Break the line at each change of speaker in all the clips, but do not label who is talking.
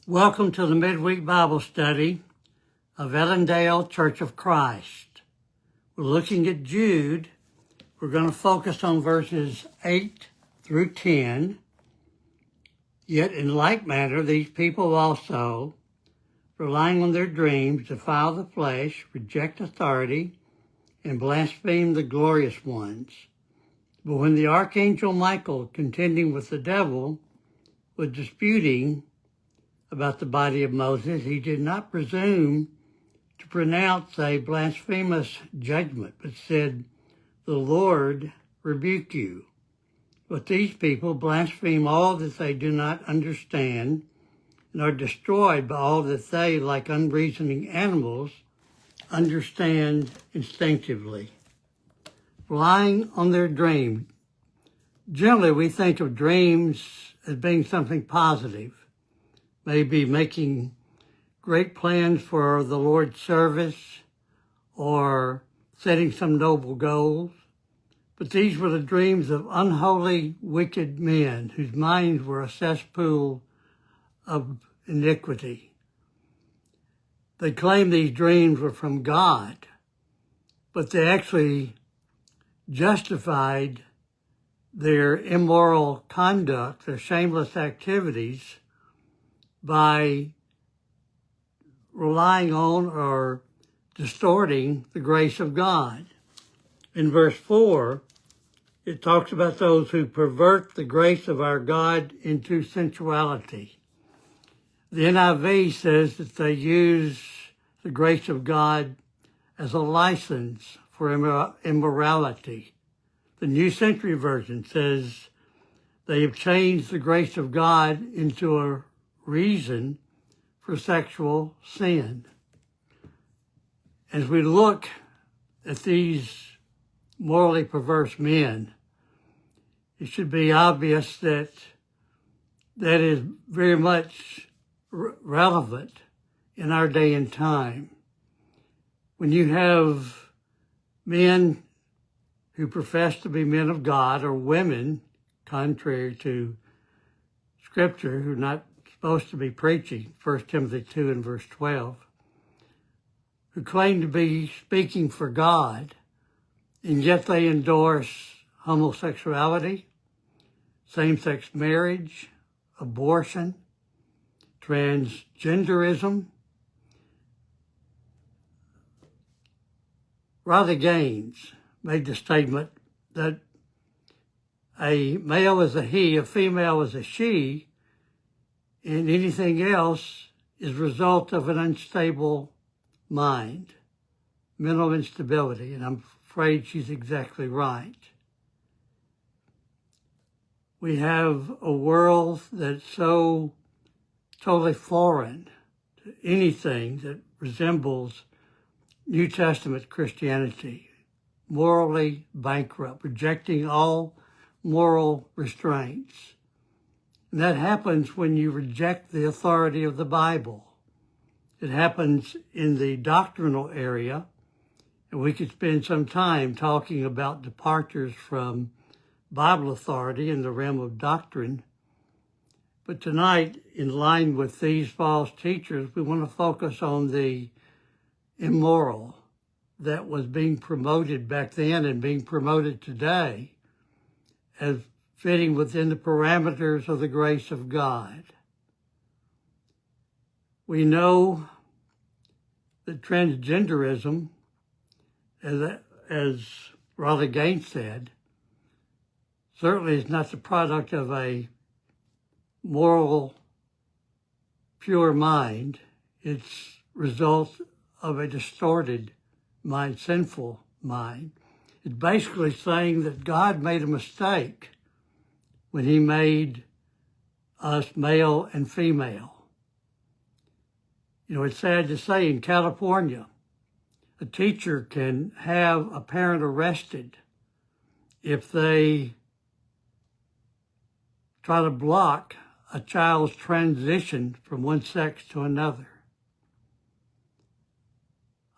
Welcome to the Midweek Bible Study of Ellendale Church of Christ. We're looking at Jude. We're going to focus on verses 8 through 10. Yet in like manner, these people also, relying on their dreams, defile the flesh, reject authority, and blaspheme the glorious ones. But when the archangel Michael, contending with the devil, was disputing about the body of Moses, he did not presume to pronounce a blasphemous judgment, but said, "The Lord rebuke you." But these people blaspheme all that they do not understand and are destroyed by all that they, like unreasoning animals, understand instinctively. Relying on their dream. Generally, we think of dreams as being something positive. Maybe making great plans for the Lord's service or setting some noble goals. But these were the dreams of unholy, wicked men whose minds were a cesspool of iniquity. They claimed these dreams were from God, but they actually justified their immoral conduct, their shameless activities, by relying on or distorting the grace of God. In verse 4, it talks about those who pervert the grace of our God into sensuality. The NIV says that they use the grace of God as a license for immorality. The New Century Version says they have changed the grace of God into a reason for sexual sin. As we look at these morally perverse men, it should be obvious that that is very much relevant in our day and time. When you have men who profess to be men of God, or women, contrary to Scripture, who are not supposed to be preaching, 1 Timothy 2 and verse 12, who claim to be speaking for God, and yet they endorse homosexuality, same-sex marriage, abortion, transgenderism. Raleigh Gaines made the statement that a male is a he, a female is a she, and anything else is a result of an unstable mind, mental instability, and I'm afraid she's exactly right. We have a world that's so totally foreign to anything that resembles New Testament Christianity, morally bankrupt, rejecting all moral restraints. And that happens when you reject the authority of the Bible. It happens in the doctrinal area, and we could spend some time talking about departures from Bible authority in the realm of doctrine. But tonight, in line with these false teachers, we want to focus on the immoral that was being promoted back then and being promoted today as fitting within the parameters of the grace of God. We know that transgenderism, as Raleigh Gaines said, certainly is not the product of a moral, pure mind. It's result of a distorted mind, sinful mind. It's basically saying that God made a mistake when he made us male and female. You know, it's sad to say in California, a teacher can have a parent arrested if they try to block a child's transition from one sex to another.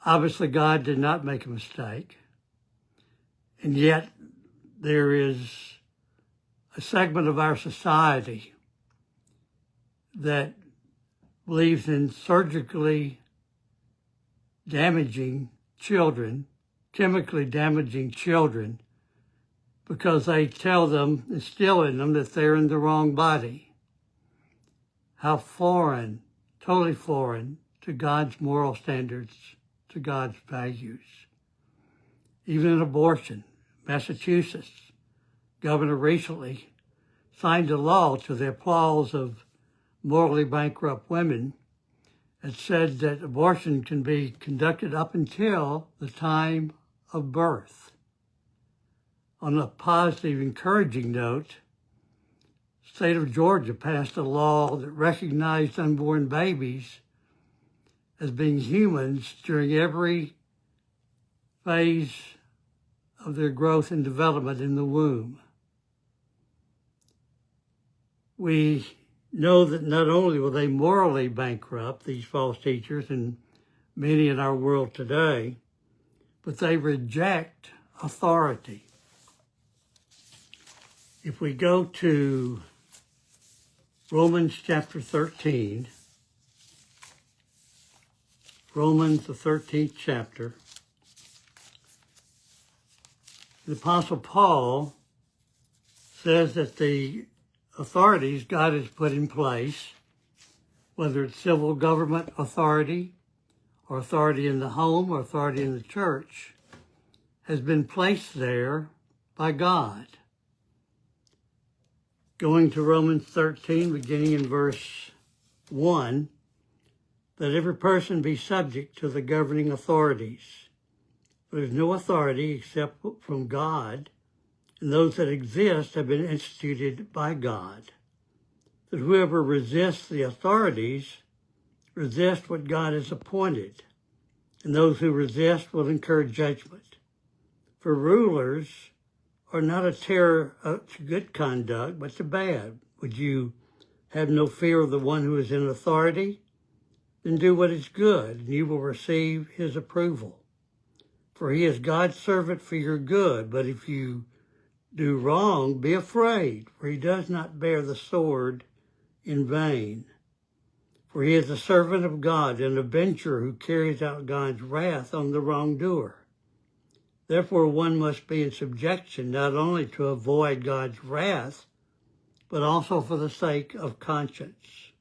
Obviously, God did not make a mistake, and yet there is a segment of our society that believes in surgically damaging children, chemically damaging children, because they tell them, instill in them that they're in the wrong body. How foreign, totally foreign to God's moral standards, to God's values. Even in abortion, Massachusetts governor recently signed a law to the applause of morally bankrupt women that said that abortion can be conducted up until the time of birth. On a positive, encouraging note, the state of Georgia passed a law that recognized unborn babies as being humans during every phase of their growth and development in the womb. We know that not only will they morally bankrupt, these false teachers and many in our world today, but they reject authority. If we go to Romans chapter 13, Romans the 13th chapter, the Apostle Paul says that the authorities God has put in place, whether it's civil government authority or authority in the home or authority in the church, has been placed there by God. Going to Romans 13, beginning in verse 1, that every person be subject to the governing authorities. There is no authority except from God, and those that exist have been instituted by God. That whoever resists the authorities resists what God has appointed, and those who resist will incur judgment. For rulers are not a terror to good conduct, but to bad. Would you have no fear of the one who is in authority? Then do what is good, and you will receive his approval. For he is God's servant for your good, but if you do wrong, be afraid, for he does not bear the sword in vain. For he is a servant of God, an avenger who carries out God's wrath on the wrongdoer. Therefore, one must be in subjection not only to avoid God's wrath, but also for the sake of conscience.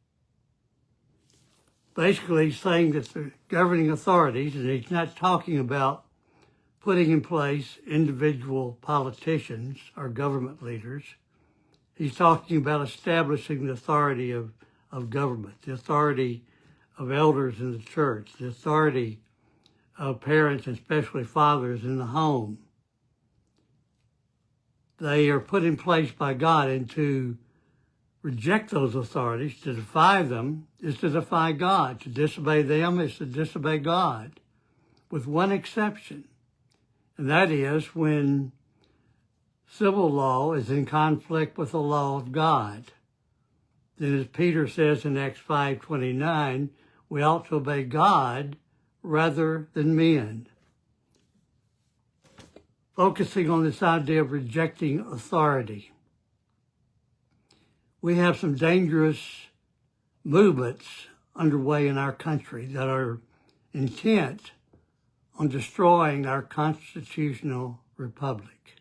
Basically saying that the governing authorities, and he's not talking about putting in place individual politicians or government leaders. He's talking about establishing the authority of government, the authority of elders in the church, the authority of parents and especially fathers in the home. They are put in place by God, and to reject those authorities, to defy them, is to defy God. To disobey them is to disobey God, with one exception. And that is when civil law is in conflict with the law of God. Then as Peter says in Acts 5:29, we ought to obey God rather than men. Focusing on this idea of rejecting authority, we have some dangerous movements underway in our country that are intent on destroying our constitutional republic.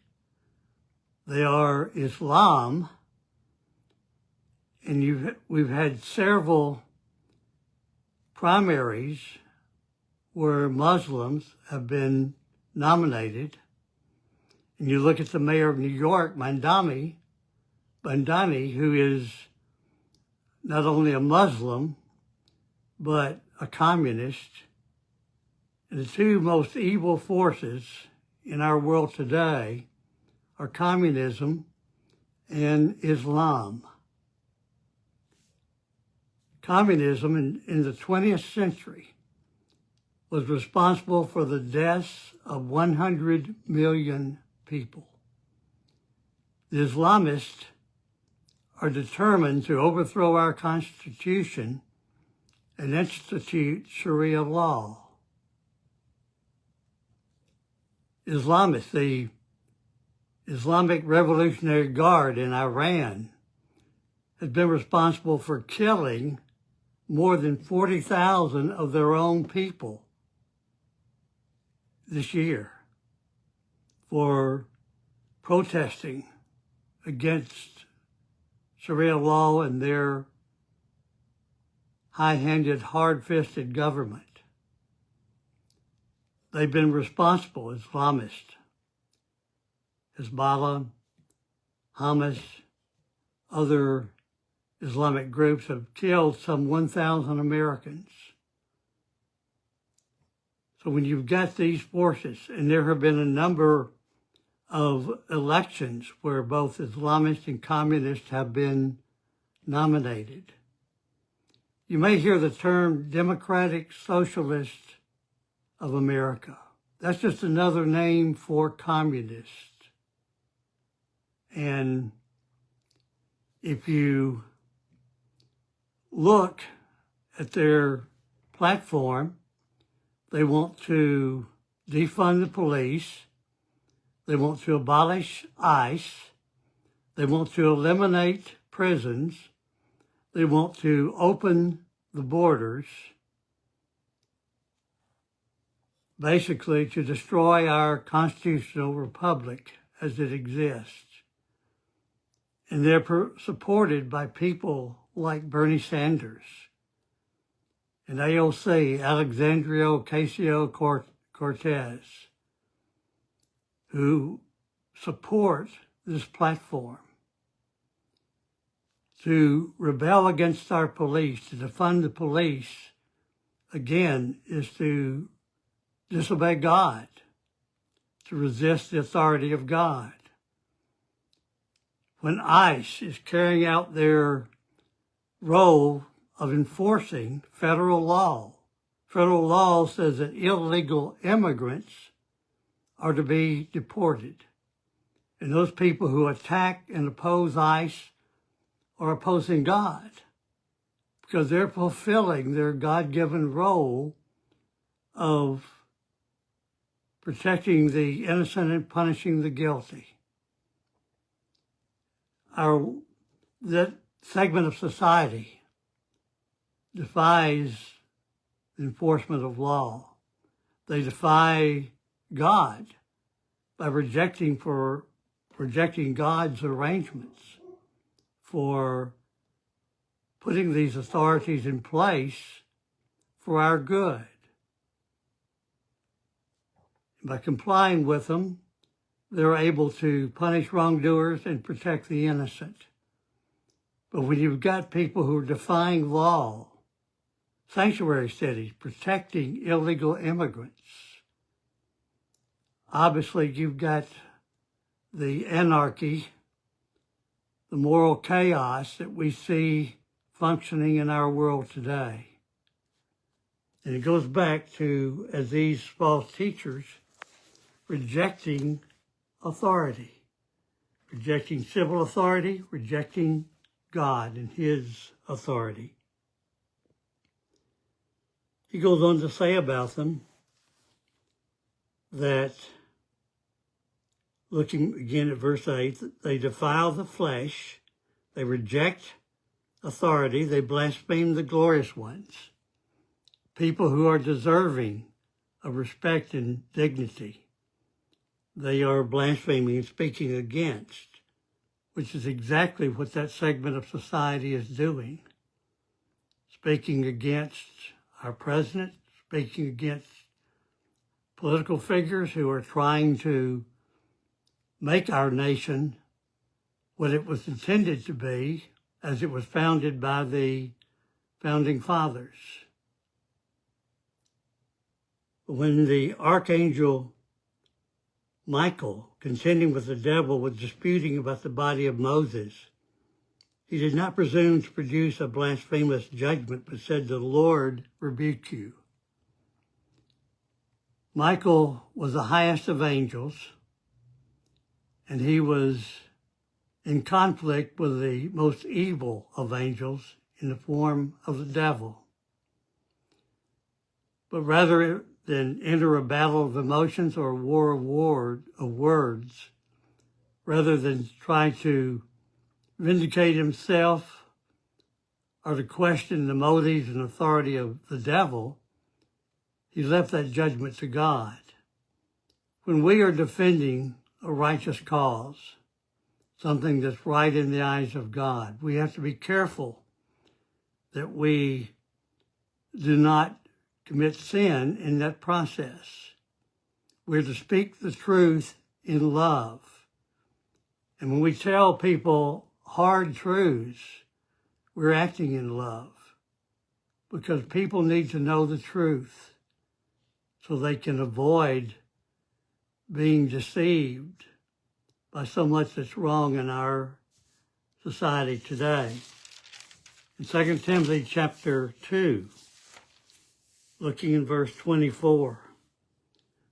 They are Islam, and we've had several primaries where Muslims have been nominated. And you look at the mayor of New York, Mamdani, who is not only a Muslim, but a communist. And the two most evil forces in our world today are communism and Islam. Communism in the 20th century was responsible for the deaths of 100 million people. The Islamists are determined to overthrow our Constitution and institute Sharia law. Islamists, the Islamic Revolutionary Guard in Iran, has been responsible for killing more than 40,000 of their own people this year for protesting against Sharia law and their high-handed, hard-fisted government. They've been responsible, Islamists, Hezbollah, Hamas, other Islamic groups have killed some 1,000 Americans. So when you've got these forces, and there have been a number of elections where both Islamists and communists have been nominated. You may hear the term Democratic Socialist of America. That's just another name for communists. And if you look at their platform, they want to defund the police. They want to abolish ICE. They want to eliminate prisons. They want to open the borders, basically to destroy our constitutional republic as it exists. And they're supported by people like Bernie Sanders and AOC, Alexandria Ocasio-Cortez, who support this platform. To rebel against our police, to defund the police, again, is to disobey God, to resist the authority of God. When ICE is carrying out their role of enforcing federal law says that illegal immigrants are to be deported. And those people who attack and oppose ICE are opposing God because they're fulfilling their God-given role of protecting the innocent and punishing the guilty. That segment of society defies the enforcement of law. They defy God by rejecting God's arrangements for putting these authorities in place for our good. By complying with them, they're able to punish wrongdoers and protect the innocent. But when you've got people who are defying law, sanctuary cities protecting illegal immigrants, obviously you've got the anarchy, the moral chaos that we see functioning in our world today. And it goes back to, as these false teachers, rejecting authority, rejecting civil authority, rejecting God and his authority. He goes on to say about them that, looking again at verse 8, they defile the flesh, they reject authority, they blaspheme the glorious ones, people who are deserving of respect and dignity. They are blaspheming and speaking against, which is exactly what that segment of society is doing. Speaking against our president, speaking against political figures who are trying to make our nation what it was intended to be as it was founded by the founding fathers. When the archangel Michael, contending with the devil, was disputing about the body of Moses, he did not presume to produce a blasphemous judgment, but said, "The Lord rebuke you." Michael was the highest of angels, and he was in conflict with the most evil of angels in the form of the devil. But rather than enter a battle of emotions or a war of words, rather than try to vindicate himself or to question the motives and authority of the devil, he left that judgment to God. When we are defending a righteous cause, something that's right in the eyes of God, we have to be careful that we do not commit sin in that process. We're to speak the truth in love. And when we tell people hard truths, we're acting in love, because people need to know the truth so they can avoid being deceived by so much that's wrong in our society today. In 2 Timothy chapter 2, looking in verse 24,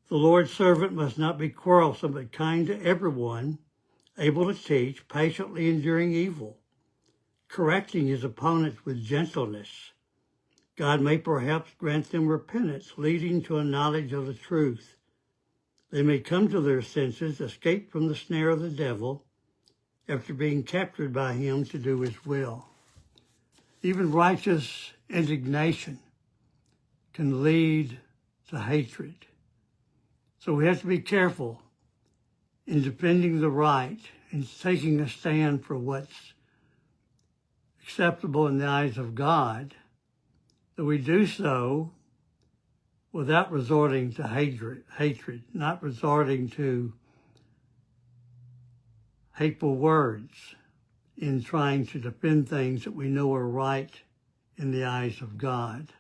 the Lord's servant must not be quarrelsome, but kind to everyone, able to teach, patiently enduring evil, correcting his opponents with gentleness. God may perhaps grant them repentance, leading to a knowledge of the truth. They may come to their senses, escape from the snare of the devil, after being captured by him to do his will. Even righteous indignation can lead to hatred. So we have to be careful in defending the right and taking a stand for what's acceptable in the eyes of God, that we do so without resorting to hatred, not resorting to hateful words in trying to defend things that we know are right in the eyes of God.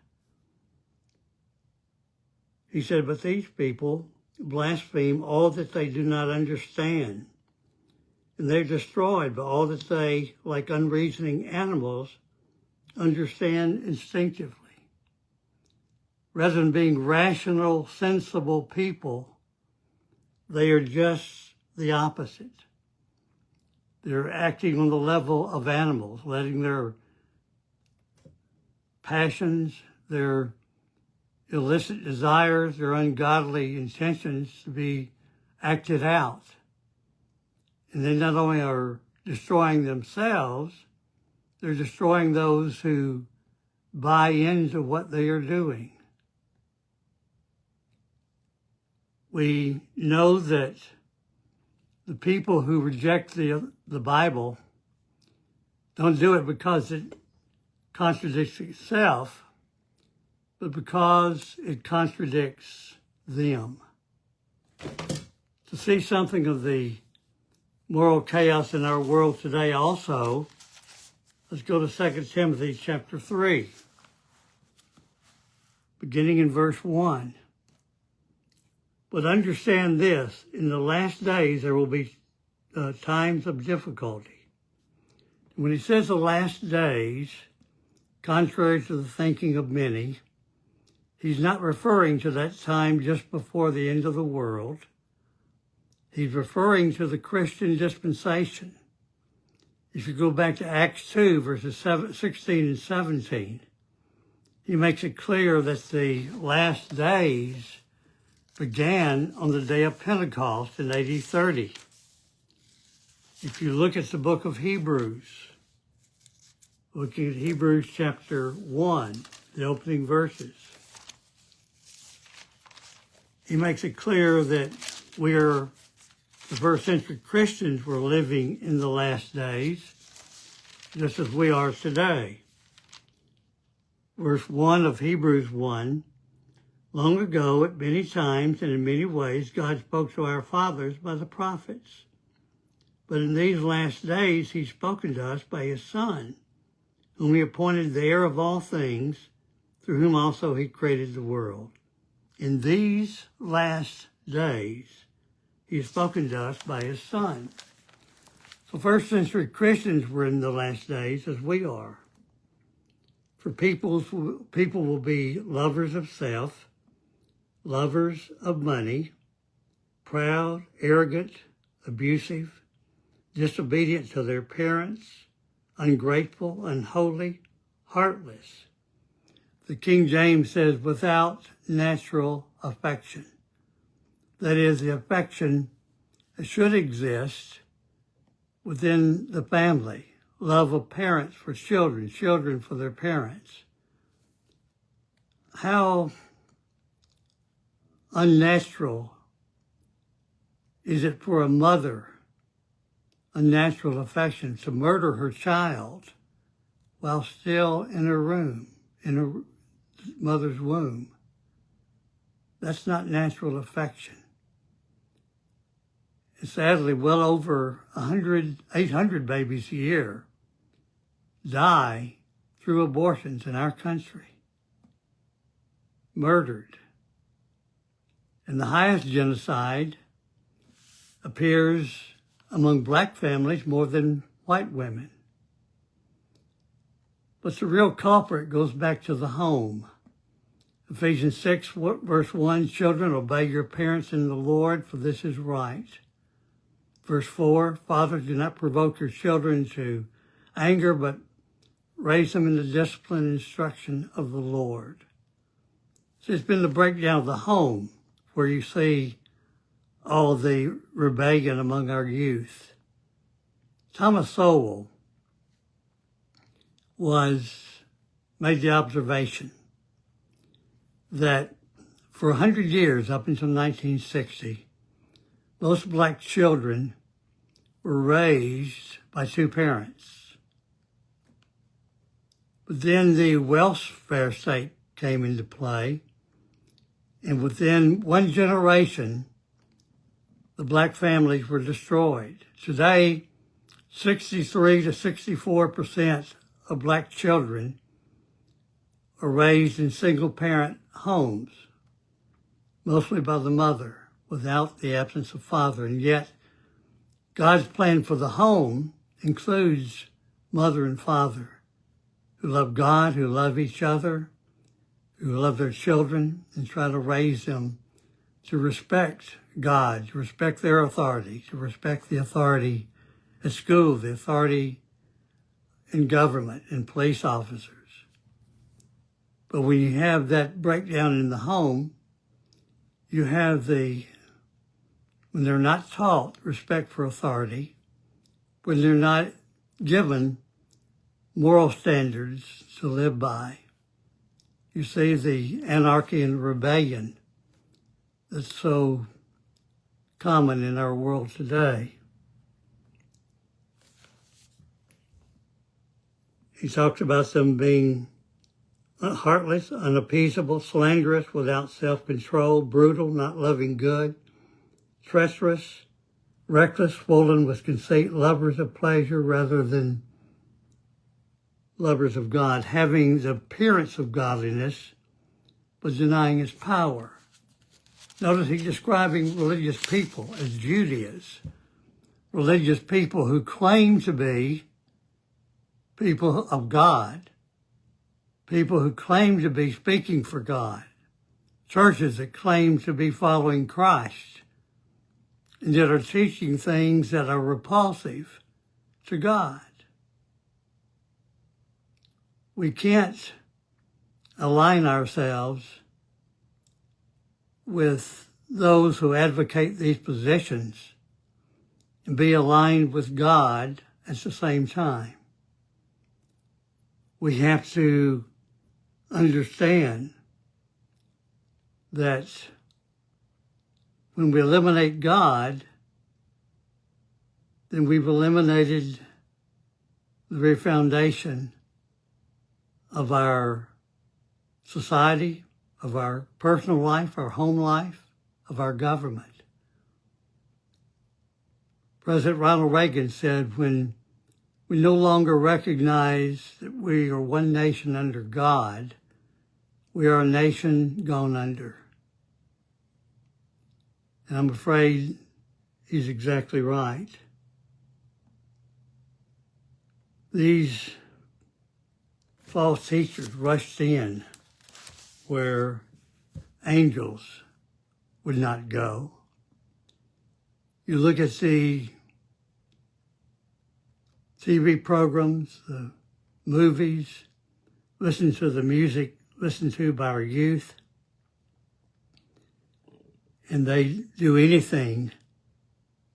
He said, but these people blaspheme all that they do not understand, and they're destroyed by all that they, like unreasoning animals, understand instinctively. Rather than being rational, sensible people, they are just the opposite. They're acting on the level of animals, letting their passions, their illicit desires, their ungodly intentions to be acted out. And they not only are destroying themselves, they're destroying those who buy into what they are doing. We know that the people who reject the Bible don't do it because it contradicts itself, but because it contradicts them. To see something of the moral chaos in our world today also, let's go to 2 Timothy chapter 3, beginning in verse 1. But understand this, in the last days there will be times of difficulty. When he says the last days, contrary to the thinking of many, he's not referring to that time just before the end of the world. He's referring to the Christian dispensation. If you go back to Acts 2, verses 16 and 17, he makes it clear that the last days began on the day of Pentecost in AD 30. If you look at the book of Hebrews, looking at Hebrews chapter 1, the opening verses, he makes it clear that the first century Christians were living in the last days, just as we are today. Verse 1 of Hebrews 1, long ago, at many times and in many ways, God spoke to our fathers by the prophets. But in these last days, he's spoken to us by his Son, whom he appointed the heir of all things, through whom also he created the world. In these last days, he's spoken to us by his Son. So first century Christians were in the last days as we are. For people will be lovers of self, lovers of money, proud, arrogant, abusive, disobedient to their parents, ungrateful, unholy, heartless. The King James says, without natural affection. That is, the affection that should exist within the family love of parents for children, children for their parents. How unnatural is it for a mother, unnatural affection, to murder her child while still in her room, in her mother's womb? That's not natural affection. And sadly, well over 800 babies a year die through abortions in our country. Murdered. And the highest genocide appears among black families more than white women. But the real culprit goes back to the home. Ephesians 6, verse 1, children, obey your parents in the Lord, for this is right. Verse 4, fathers, do not provoke your children to anger, but raise them in the discipline and instruction of the Lord. So it's been the breakdown of the home where you see all the rebellion among our youth. Thomas Sowell made the observation that for 100 years, up until 1960, most black children were raised by two parents. But then the welfare state came into play, and within one generation, the black families were destroyed. Today, 63 to 64% of black children are raised in single-parent homes, mostly by the mother, without the absence of father. And yet, God's plan for the home includes mother and father who love God, who love each other, who love their children, and try to raise them to respect God, to respect their authority, to respect the authority at school, the authority in government, and police officers. But when you have that breakdown in the home, you have when they're not taught respect for authority, when they're not given moral standards to live by, you see the anarchy and rebellion that's so common in our world today. He talks about them being heartless, unappeasable, slanderous, without self-control, brutal, not loving good, treacherous, reckless, swollen with conceit, lovers of pleasure rather than lovers of God, having the appearance of godliness, but denying its power. Notice he's describing religious people as Judaizers, religious people who claim to be people of God, people who claim to be speaking for God, churches that claim to be following Christ, and that are teaching things that are repulsive to God. We can't align ourselves with those who advocate these positions and be aligned with God at the same time. We have to understand that when we eliminate God, then we've eliminated the very foundation of our society, of our personal life, our home life, of our government. President Ronald Reagan said, when we no longer recognize that we are one nation under God, we are a nation gone under. And I'm afraid he's exactly right. These false teachers rushed in where angels would not go. You look at the TV programs, the movies, listen to the music listened to by our youth, and they do anything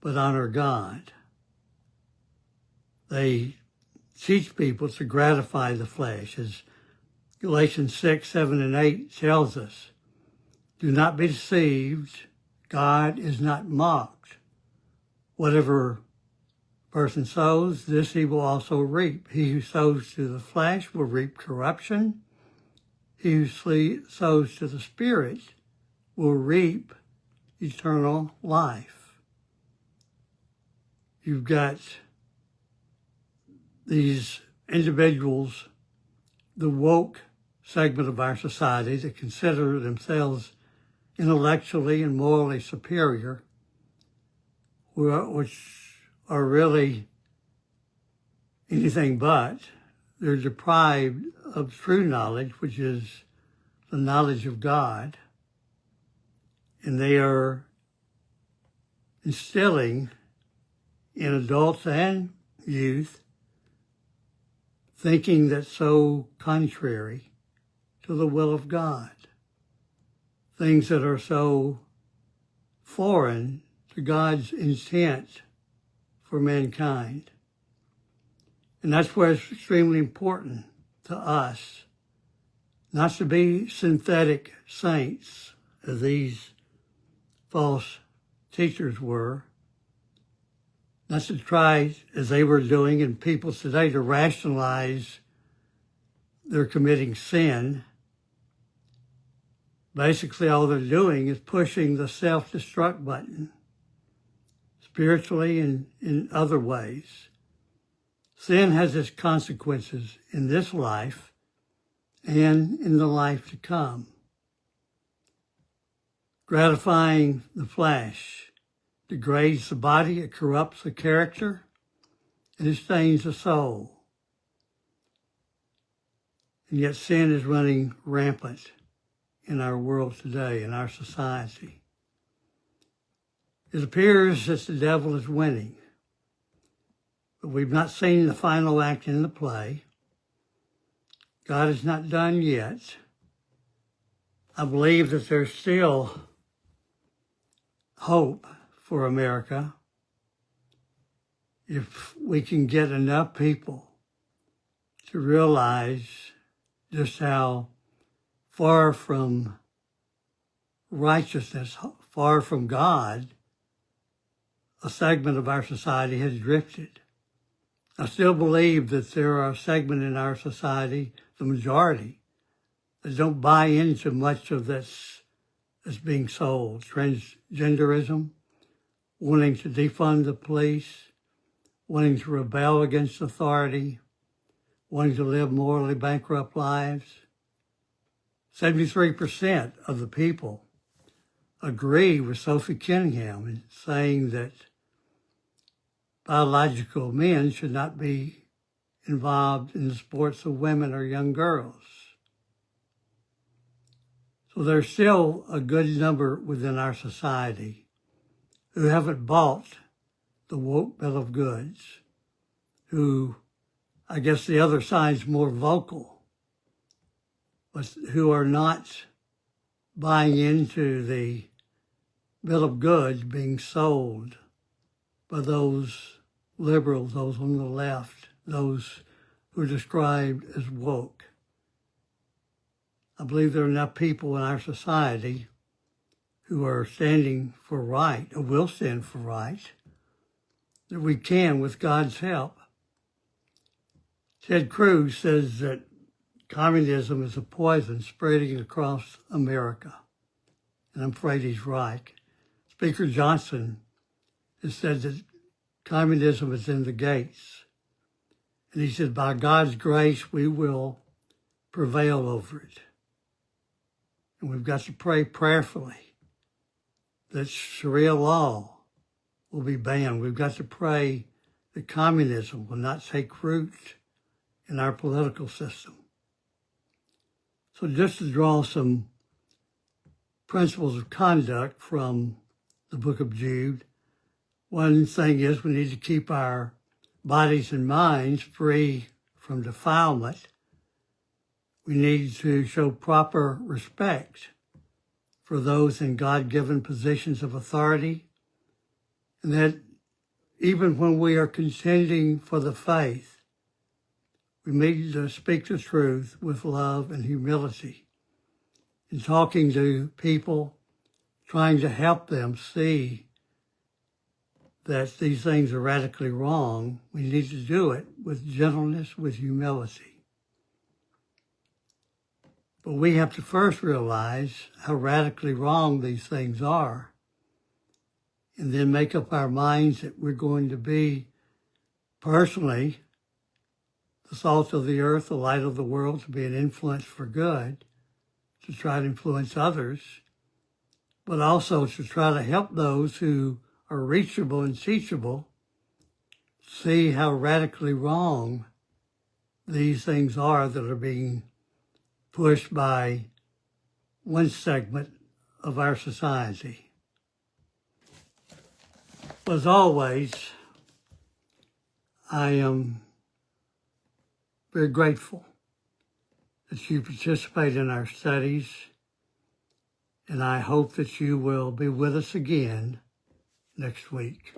but honor God. They teach people to gratify the flesh, as Galatians 6, 7, and 8 tells us. Do not be deceived. God is not mocked. Whatever person sows, this he will also reap. He who sows to the flesh will reap corruption. He who sows to the Spirit will reap eternal life. You've got these individuals, the woke segment of our society, that consider themselves intellectually and morally superior, which are really anything but. They're deprived of true knowledge, which is the knowledge of God, and they are instilling in adults and youth thinking that's so contrary to the will of God, things that are so foreign to God's intent for mankind. And that's where it's extremely important to us not to be synthetic saints, as these false teachers were, not to try, as they were doing in people today, to rationalize their committing sin. Basically, all they're doing is pushing the self-destruct button, spiritually and in other ways. Sin has its consequences in this life and in the life to come. Gratifying the flesh degrades the body, it corrupts the character, and it stains the soul. And yet sin is running rampant in our world today, in our society. It appears that the devil is winning, but we've not seen the final act in the play. God is not done yet. I believe that there's still hope for America if we can get enough people to realize just how far from righteousness, far from God, a segment of our society has drifted. I still believe that there are a segment in our society, the majority, that don't buy into much of this that's being sold. Transgenderism, wanting to defund the police, wanting to rebel against authority, wanting to live morally bankrupt lives. 73% of the people agree with Sophie Cunningham in saying that biological men should not be involved in the sports of women or young girls. So there's still a good number within our society who haven't bought the woke bill of goods, who, I guess the other side's more vocal, but who are not buying into the bill of goods being sold by those liberals, those on the left, those who are described as woke. I believe there are enough people in our society who are standing for right, or will stand for right, that we can, with God's help. Ted Cruz says that communism is a poison spreading across America, and I'm afraid he's right. Speaker Johnson has said that communism is in the gates, and he said, by God's grace, we will prevail over it. And we've got to pray prayerfully that Sharia law will be banned. We've got to pray that communism will not take root in our political system. So just to draw some principles of conduct from the book of Jude, one thing is we need to keep our bodies and minds free from defilement. We need to show proper respect for those in God-given positions of authority, and that even when we are contending for the faith, We need to speak the truth with love and humility. In talking to people, trying to help them see that these things are radically wrong, we need to do it with gentleness, with humility. But we have to first realize how radically wrong these things are, and then make up our minds that we're going to be personally the salt of the earth, the light of the world, to be an influence for good, to try to influence others, but also to try to help those who are reachable and teachable see how radically wrong these things are that are being pushed by one segment of our society. As always, I am very grateful that you participate in our studies, and I hope that you will be with us again next week.